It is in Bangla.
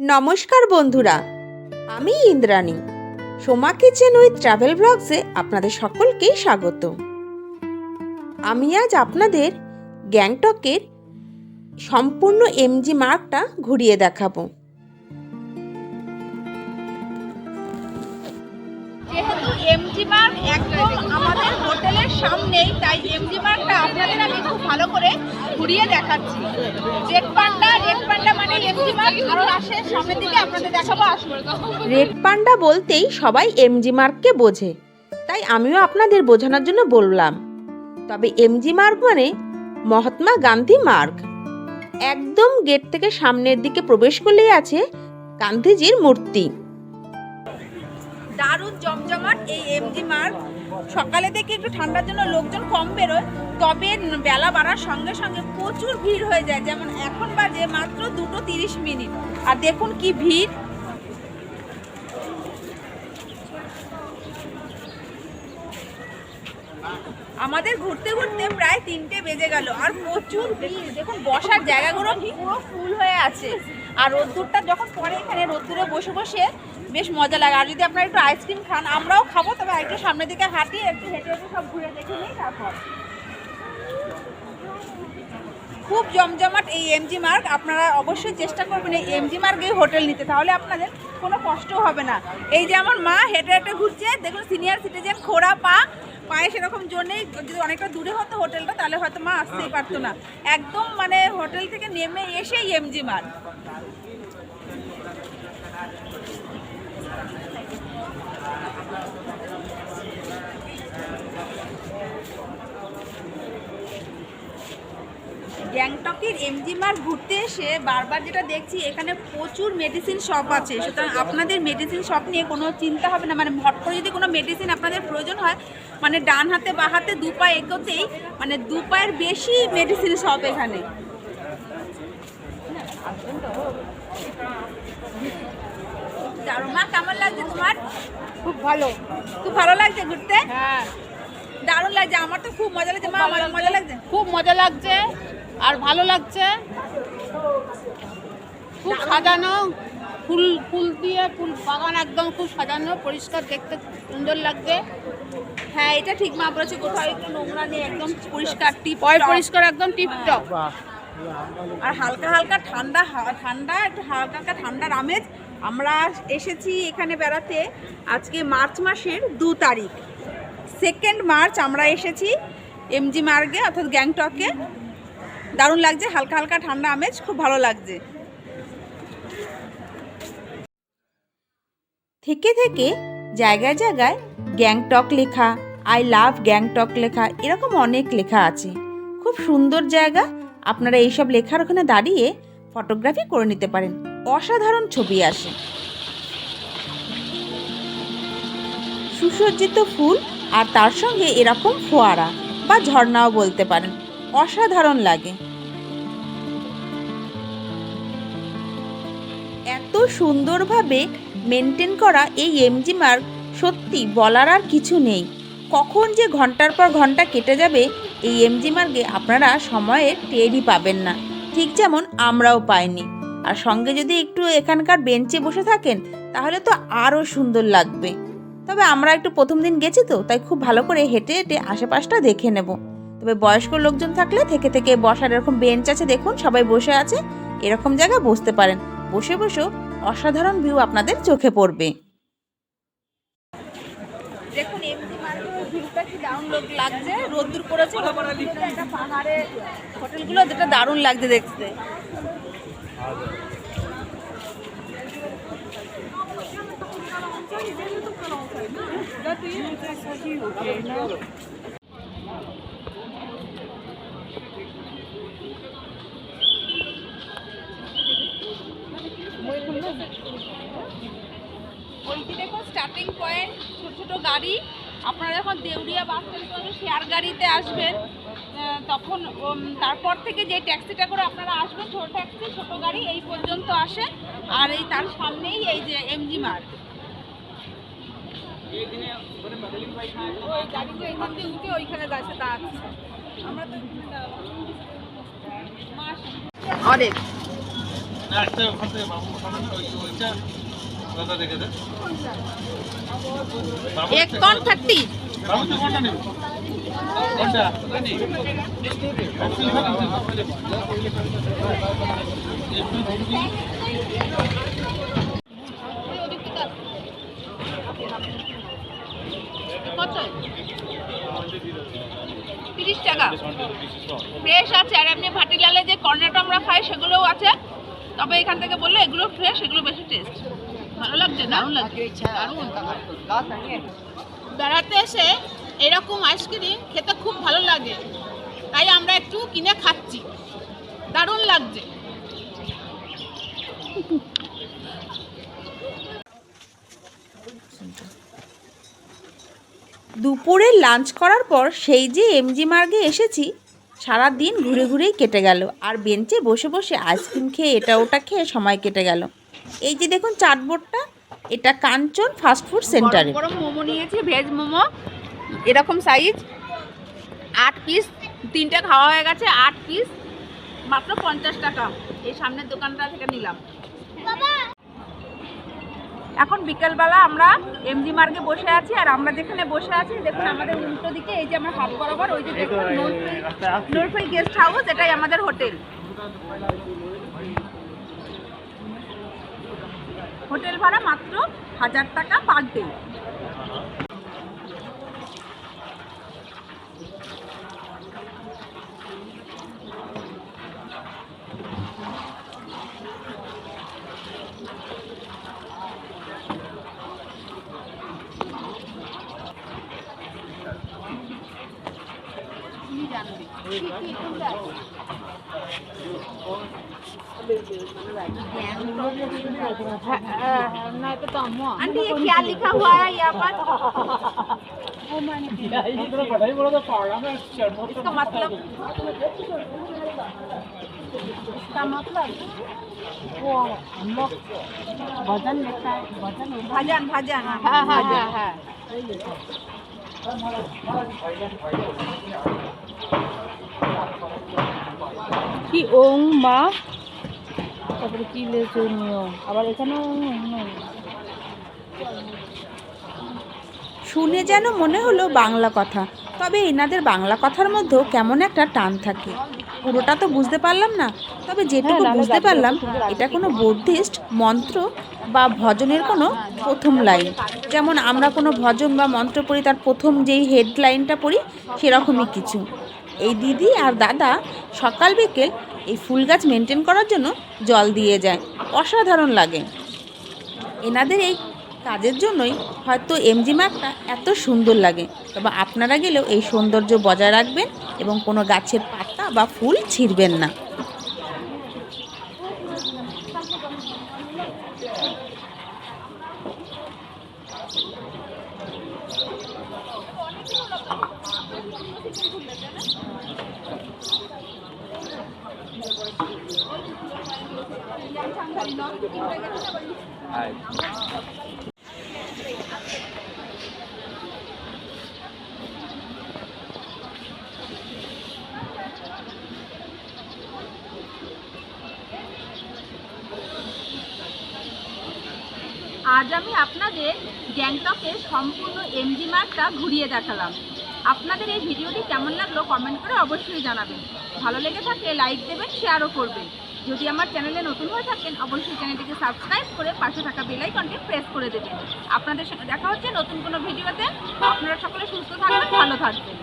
নমস্কার বন্ধুরা, আমি Indrani. Soma kitchen with travel ব্লগসে আপনাদের সকলকে স্বাগত। আমি আজ আপনাদের গ্যাংটকের সম্পূর্ণ এমজি মার্গটা ঘুরিয়ে দেখাবো। যেহেতু এমজি মার্গ একদম আমাদের হোটেলের সামনেই, তাই এমজি মার্গটা আপনাদের আমি খুব ভালো করে ঘুরিয়ে দেখাচ্ছি। রেড পান্ডা মানে এমজি মার্গ আরো আসে সামনের দিকে, আপনাদের দেখাবো। আসুন। রেড পান্ডা বলতেই সবাই এমজি মার্গকে বোঝে, তাই আমিও আপনাদের বোঝানোর জন্য বললাম। তবে এমজি মার্গ মানে মহাত্মা গান্ধী মার্গ। একদম গেট থেকে সামনের দিকে প্রবেশ করলেই আছে গান্ধীজির মূর্তি। দারুণ জমজমাট এই এমজি মার্গ। সকালে থেকে একটু ঠান্ডার জন্য লোকজন কম বেরোয়, তবে বেলা বাড়ার সঙ্গে সঙ্গে প্রচুর ভিড় হয়ে যায়। যেমন এখন বাজে মাত্র 2:30, আর দেখুন কি ভিড়। আমাদের ঘুরতে ঘুরতে প্রায় 3টে বেজে গেল, আর প্রচুর ভিড়। দেখুন বসার জায়গাগুলো পুরো ফুল হয়ে আছে, আর রোদ্দুরটা যখন পরে এখানে রোদ্দুরে বসে বসে বেশ মজা লাগে। আর যদি আপনারা একটু আইসক্রিম খান, আমরাও খাবো, তবে একটু সামনের দিকে হাঁটি, একটু হেঁটে হেঁটে সব ঘুরে দেখে নিই। তারপর খুব জমজমাট এই এমজি মার্গ। আপনারা অবশ্যই চেষ্টা করবেন এই এমজি মার্গে হোটেল নিতে, তাহলে আপনাদের কোনো কষ্ট হবে না। এই যে আমার মা হেঁটে হেঁটে ঘুরছে, দেখুন সিনিয়র সিটিজেন, খোড়া পায়ে সেরকম জন্যেই। যদি অনেকটা দূরে হতো হোটেলটা, তাহলে হয়তো মা আসতেই পারতো না। একদম মানে হোটেল থেকে নেমে এসেই এমজি মার্গ। গ্যাংটকের এমজি মার্গ ঘুরতে এসে বারবার যেটা দেখছি, এখানে প্রচুর মেডিসিন শপ আছে। সুতরাং আপনাদের মেডিসিন শপ নিয়ে কোনো চিন্তা হবে না। মানে হট করে যদি কোনো মেডিসিন আপনাদের প্রয়োজন হয়, মানে ডান হাতে বা হাতে দু পায়ে এগোতেই মানে 2 পায়ের বেশি মেডিসিন শপ এখানে। মা, কেমন লাগছে তোমার? খুব ভালো, খুব ভালো লাগছে ঘুরতে? হ্যাঁ দারুণ লাগছে। আমার তো খুব মজা লাগছে। মা, আমার মজা লাগছে। খুব মজা লাগছে আর ভালো লাগছে। খুব সাজানো, ফুল ফুল দিয়ে ফুল বাগান একদম খুব সাজানো, পরিষ্কার, দেখতে সুন্দর লাগছে। হ্যাঁ, এটা ঠিক মা বলেছে। কোথাও একটু নোংরা নেই, একদম পরিষ্কার টিপ পরিষ্কার একদম টিপটপ। আর হালকা হালকা ঠান্ডা একটু হালকা হালকা ঠান্ডার আমেজ। আমরা এসেছি এখানে বেড়াতে আজকে মার্চ মাসের 2 তারিখ, 2 মার্চ আমরা এসেছি এমজি মার্গে, অর্থাৎ গ্যাংটকে। দারুণ লাগছে, হালকা হালকা ঠান্ডা আমেজ, খুব ভালো লাগছে। থেকে থেকে জায়গায় জায়গায় গ্যাংটক লেখা, আই লাভ গ্যাংটক লেখা, এরকম অনেক লেখা আছে। খুব সুন্দর জায়গা। আপনারা এইসব লেখার ওখানে দাঁড়িয়ে ফটোগ্রাফি করে নিতে পারেন, অসাধারণ ছবি আসে। সুসজ্জিত ফুল আর তার সঙ্গে এরকম ফোয়ারা বা ঝর্ণাও বলতে পারেন, অসাধারণ লাগে। এত সুন্দরভাবে মেনটেন করা এই এমজি মার্গ, সত্যি বলার আর কিছু নেই। কখন যে ঘন্টার পর ঘন্টা কেটে যাবে এই এমজি মার্গে আপনারা সময়ের টেরই পাবেন না, ঠিক যেমন আমরাও পাইনি। আর সঙ্গে যদি একটু এখানকার বেঞ্চে বসে থাকেন, তাহলে তো আরও সুন্দর লাগবে। তবে আমরা একটু প্রথম দিন গেছি তো, তাই খুব ভালো করে হেঁটে হেঁটে আশেপাশটা দেখে নেব। তবে বয়স্ক লোকজন থাকলে থেকে থেকে বসার এরকম বেঞ্চ আছে, দেখুন সবাই বসে আছে, এরকম জায়গায় বসতে পারেন। বসে বসেও অসাধারণ ভিউ আপনাদের চোখে পড়বে। দেখুন এমজি মার্কেটের ভিউটা কি দারুণ লাগছে। রোদ্দুর পড়েছে, একটা পাহাড়ে হোটেলগুলো, যেটা দারুণ লাগছে দেখতে। ওইটি দেখুন স্টার্টিং পয়েন্ট, ছোট ছোট গাড়ি। আপনারা যখন দেউরিয়া বাস স্ট্যান্ড পর্যন্ত শেয়ার গাড়িতে আসবেন, তখন তারপর থেকে যে ট্যাক্সিটা করে আপনারা আসবেন, ছোট ট্যাক্সি, ছোট গাড়ি, এই পর্যন্ত আসে। আর এই তার সামনেই এই যে এমজি মার্গ। ওই গাড়িগুলো এইখান দিয়ে উঠে ওইখানে গাছে দাঁড়াচ্ছে। আমরা তো অনেক एक कौन 30 কত 30 টাকা ফ্রেশ আছে। আর এমনি ভাটিলালে যে কর্নেটো আমরা খাই সেগুলোও আছে, তবে এখান থেকে বললে এগুলো ফ্রেশ, এগুলো বেশি টেস্ট। ভালো লাগছে, দারুণ লাগছে। বেড়াতে এসে এরকম আইসক্রিম খেতে খুব ভালো লাগে, তাই আমরা একটু কিনে খাচ্ছি, দারুণ লাগছে। দুপুরে লাঞ্চ করার পর সেই যে এমজি মার্গে এসেছি, সারা দিন ঘুরে ঘুরেই কেটে গেল। আর বেঞ্চে বসে বসে আইসক্রিম খেয়ে এটা ওটা খেয়ে সময় কেটে গেল। এই যে দেখুন চাটবোর্ডটা, এটা কাঞ্চন ফাস্টফুড সেন্টারে। গরম মোমো নিয়েছি, ভেজ মোমো, এরকম সাইজ 8 পিস, 3টে খাওয়া হয়ে গেছে। 8 পিস মাত্র 50 টাকা। এই সামনের দোকানটা থেকে নিলাম। এখন বিকেলবেলা আমরা এমজি মার্গে বসে আছি। আর আমরা যেখানে বসে আছি দেখুন আমাদের উল্টো দিকে এই যে আমার হাত বরাবর ওই যে দেখুন নোরফুই গেস্ট হাউস, এটাই আমাদের হোটেল। হোটেল ভাড়া মাত্র 1000 টাকা পার ডে। आंटी ये क्या लिखा हुआ है यहाँ पर? इसका मतलब वो हम लोग भजन लिखता है, भजन भजन भजन। हाँ हाँ हाँ हाँ। কি ওং মা, তারপরে কি লেখনীয়, আবার এখানেও শুনে যেন মনে হলো বাংলা কথা, তবে এনাদের বাংলা কথার মধ্যেও কেমন একটা টান থাকে। পুরোটা তো বুঝতে পারলাম না, তবে যেটুকু বুঝতে পারলাম এটা কোনো বৌদ্ধিস্ট মন্ত্র বা ভজনের কোনো প্রথম লাইন। যেমন আমরা কোনো ভজন বা মন্ত্র পড়ি, তার প্রথম যেই হেডলাইনটা পড়ি সেরকমই কিছু। এই দিদি আর দাদা সকাল বিকেল এই ফুল গাছ মেনটেন করার জন্য জল দিয়ে যায়, অসাধারণ লাগে। এনাদের এই কাজের জন্যই হয়তো এমজি মার্গটা এত সুন্দর লাগে। তবে আপনারা গেলেও এই সৌন্দর্য বজায় রাখবেন এবং কোনো গাছের পাতা বা ফুল ছিঁড়বেন না। আজ আমি আপনাদের গ্যাংটকের সম্পূর্ণ এমজি মার্গটা ঘুরিয়ে দেখালাম। আপনাদের এই ভিডিওটি কেমন লাগলো কমেন্ট করে অবশ্যই জানাবেন। ভালো লেগে থাকলে লাইক দেবেন, শেয়ারও করবেন। যদি আমার চ্যানেলে নতুন হয়ে থাকেন অবশ্যই চ্যানেলটিকে সাবস্ক্রাইব করে পাশে থাকা বেল আইকনটি প্রেস করে দেবেন। আপনাদের সাথে দেখা হচ্ছে নতুন কোনো ভিডিওতে। আপনারা সকলে সুস্থ থাকবেন, ভালো থাকবেন।